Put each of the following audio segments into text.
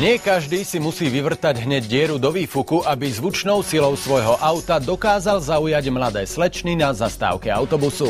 Nie každý si musí vyvrtať hneď dieru do výfuku, aby zvučnou silou svojho auta dokázal zaujať mladé slečny na zastávke autobusu.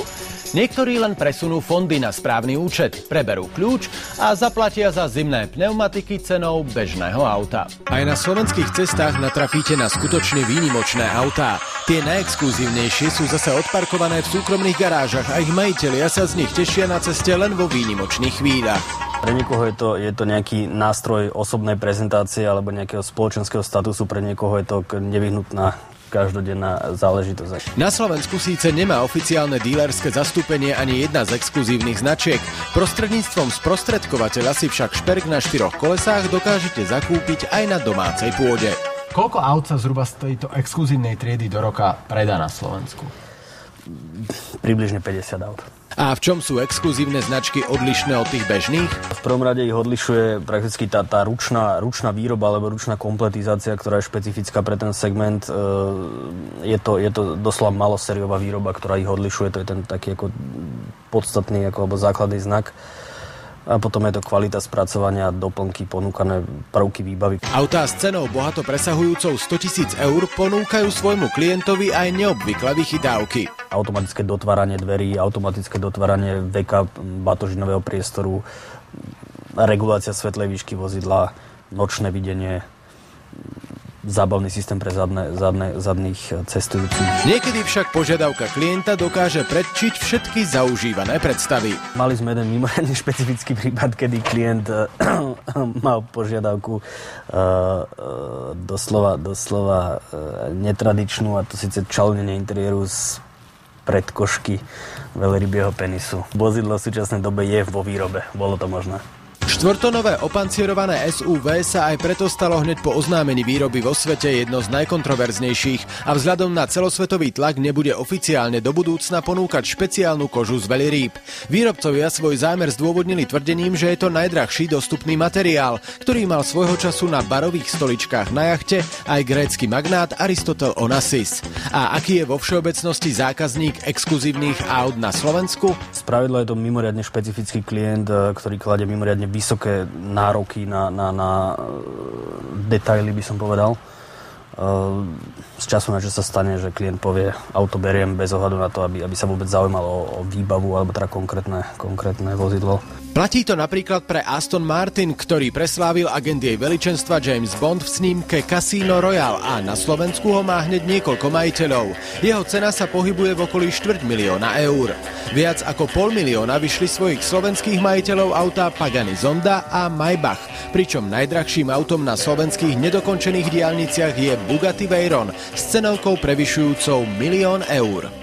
Niektorí len presunú fondy na správny účet, preberú kľúč a zaplatia za zimné pneumatiky cenou bežného auta. Aj na slovenských cestách natrafíte na skutočne výnimočné autá. Tie najexkluzívnejšie sú zase odparkované v súkromných garážach a ich majitelia sa z nich tešia na ceste len vo výnimočných chvíľach. Pre niekoho je to nejaký nástroj osobnej prezentácie alebo nejakého spoločenského statusu, pre niekoho je to nevyhnutná každodenná záležitosť. Na Slovensku síce nemá oficiálne dílerské zastúpenie ani jedna z exkluzívnych značiek. Prostredníctvom sprostredkovateľa si však šperk na 4 kolesách dokážete zakúpiť aj na domácej pôde. Koľko aut sa zhruba z tejto exkluzívnej triedy do roka predá na Slovensku? Približne 50 aut. A v čom sú exkluzívne značky odlišné od tých bežných? V prvom rade ich odlišuje prakticky tá ručná výroba alebo ručná kompletizácia, ktorá je špecifická pre ten segment. Je to doslova malosériová výroba, ktorá ich odlišuje. To je ten taký ako podstatný alebo základný znak. A potom je to kvalita spracovania, doplnky, ponúkané prvky výbavy. Autá s cenou bohato presahujúcou 100 000 eur ponúkajú svojmu klientovi aj neobvyklé vychytávky. Automatické dotváranie dverí, automatické dotváranie veka batožinového priestoru, regulácia svetlej výšky vozidla, nočné videnie, zábavný systém pre zadných cestujúcich. Niekedy však požiadavka klienta dokáže predčiť všetky zaužívané predstavy. Mali sme jeden mimoriadne špecifický prípad, kedy klient mal požiadavku doslova netradičnú, a to síce čalnenie interiéru z predkošky veľrybieho penisu. Vozidlo v súčasnej dobe je vo výrobe, bolo to možné. Štvortonové opancierované SUV sa aj preto stalo hneď po oznámení výroby vo svete jedno z najkontroverznejších a vzhľadom na celosvetový tlak nebude oficiálne do budúcna ponúkať špeciálnu kožu z veľrýb. Výrobcovia svoj zámer zdôvodnili tvrdením, že je to najdrahší dostupný materiál, ktorý mal svojho času na barových stoličkách na jachte aj grécky magnát Aristotel Onassis. A aký je vo všeobecnosti zákazník exkluzívnych aut na Slovensku? Spravidlo je to mimoriadne špecifický klient, ktorý kladie mimoriadne vysoké nároky na detaily, by som povedal. Z času na čo sa stane, že klient povie, auto beriem bez ohľadu na to, aby sa vôbec zaujímalo o výbavu alebo teda konkrétne vozidlo. Platí to napríklad pre Aston Martin, ktorý preslávil agent jej veličenstva James Bond v snímke Casino Royale a na Slovensku ho má hneď niekoľko majiteľov. Jeho cena sa pohybuje v okolí 250 000 eur. Viac ako 500 000 vyšli svojich slovenských majiteľov autá Pagani Zonda a Maybach, pričom najdrahším autom na slovenských nedokončených diaľniciach je Bugatti Veyron s cenovkou prevyšujúcou 1 000 000 eur.